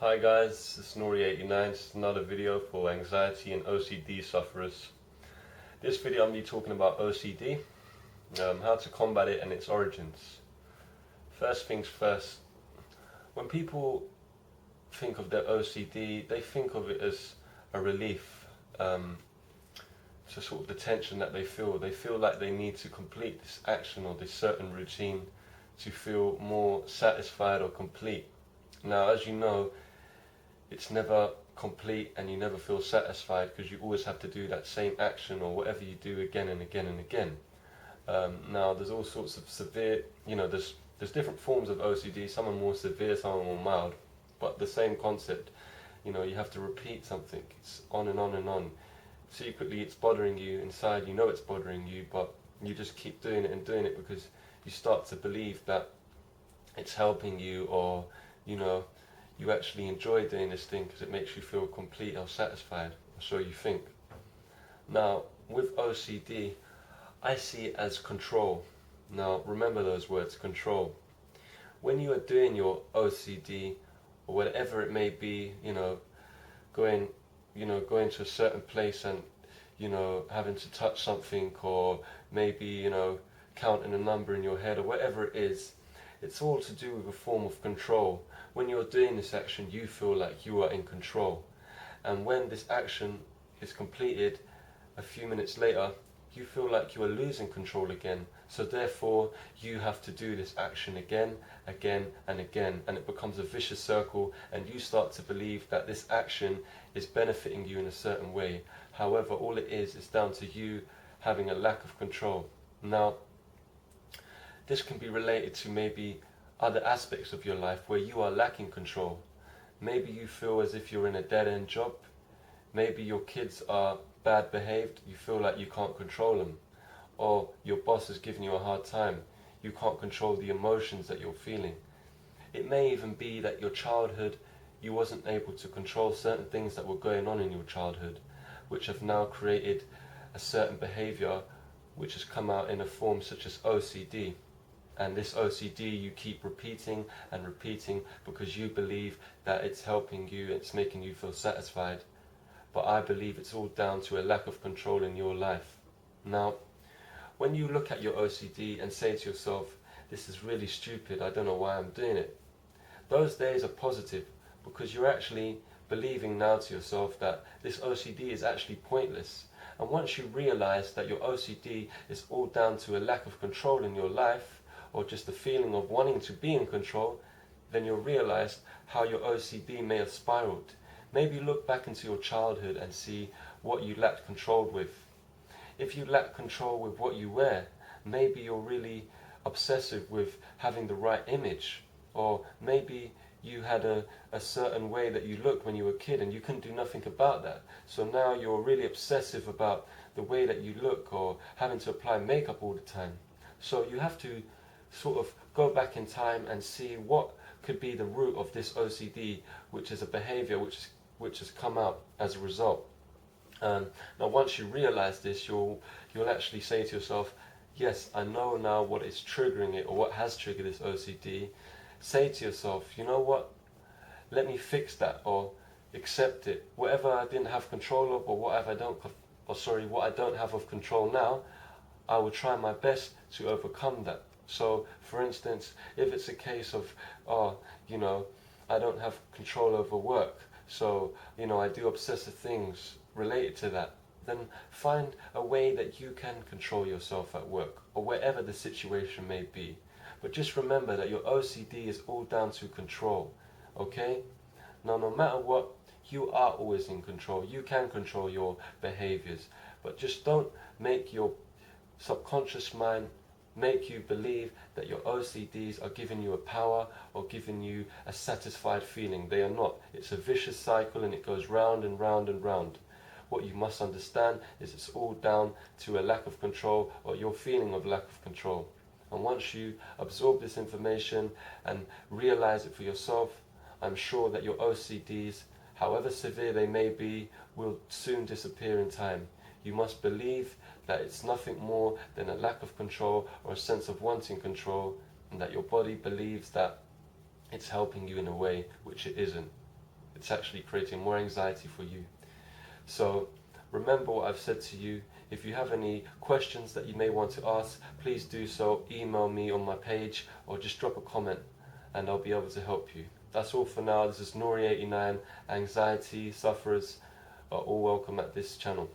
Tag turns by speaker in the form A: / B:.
A: Hi guys, it's Nori89. This is another video for anxiety and OCD sufferers. This video I'm going to be talking about OCD, how to combat it and its origins. First things first, when people think of their OCD, they think of it as a relief to sort of the tension that they feel. They feel like they need to complete this action or this certain routine to feel more satisfied or complete. Now, as you know, it's never complete and you never feel satisfied because you always have to do that same action or whatever you do again and again and again. Now there's all sorts of severe, there's different forms of OCD. Some are more severe, some are more mild, but the same concept. You have to repeat something. It's on and on and on. Secretly it's bothering you inside, you know it's bothering you, but you just keep doing it and doing it because you start to believe that it's helping you, or you actually enjoy doing this thing because it makes you feel complete or satisfied, or so you think. Now, with OCD, I see it as control. Now, remember those words, control. When you are doing your OCD, or whatever it may be, going to a certain place and, having to touch something, or maybe, counting a number in your head, or whatever it is, it's all to do with a form of control. When you're doing this action, you feel like you are in control. And when this action is completed, a few minutes later, you feel like you are losing control again. So therefore, you have to do this action again, again, and again. And it becomes a vicious circle, and you start to believe that this action is benefiting you in a certain way. However, all it is down to you having a lack of control. Now, this can be related to maybe other aspects of your life where you are lacking control. Maybe you feel as if you're in a dead-end job. Maybe your kids are bad behaved, you feel like you can't control them. Or your boss is giving you a hard time, you can't control the emotions that you're feeling. It may even be that your childhood, you wasn't able to control certain things that were going on in your childhood, which have now created a certain behavior which has come out in a form such as OCD. And this OCD you keep repeating and repeating because you believe that it's helping you, it's making you feel satisfied. But I believe it's all down to a lack of control in your life. Now, when you look at your OCD and say to yourself, this is really stupid, I don't know why I'm doing it, those days are positive because you're actually believing now to yourself that this OCD is actually pointless. And once you realize that your OCD is all down to a lack of control in your life, or just the feeling of wanting to be in control, then you'll realize how your OCD may have spiraled. Maybe look back into your childhood and see what you lacked control with. If you lack control with what you wear, maybe you're really obsessive with having the right image, or maybe you had a certain way that you looked when you were a kid and you couldn't do nothing about that. So now you're really obsessive about the way that you look, or having to apply makeup all the time. So you have to sort of go back in time and see what could be the root of this OCD, which is a behavior which has come out as a result. Now once you realize this, you'll actually say to yourself, yes, I know now what is triggering it, or what has triggered this OCD. Say to yourself, you know what, let me fix that, or accept it. Whatever I didn't have control of, or what I don't have of control now, I will try my best to overcome that. So, for instance, if it's a case of, I don't have control over work, so, I do obsessive things related to that, then find a way that you can control yourself at work, or wherever the situation may be. But just remember that your OCD is all down to control, okay? Now, no matter what, you are always in control. You can control your behaviors, but just don't make your subconscious mind make you believe that your OCDs are giving you a power or giving you a satisfied feeling. They are not. It's a vicious cycle, and it goes round and round and round. What you must understand is it's all down to a lack of control, or your feeling of lack of control. And once you absorb this information and realize it for yourself, I'm sure that your OCDs, however severe they may be, will soon disappear in time. You must believe that it's nothing more than a lack of control, or a sense of wanting control, and that your body believes that it's helping you in a way which it isn't. it's actually creating more anxiety for you. So remember what I've said to you. If you have any questions that you may want to ask, please do so. Email me on my page or just drop a comment and I'll be able to help you. That's all for now. This is Nori89. Anxiety sufferers are all welcome at this channel.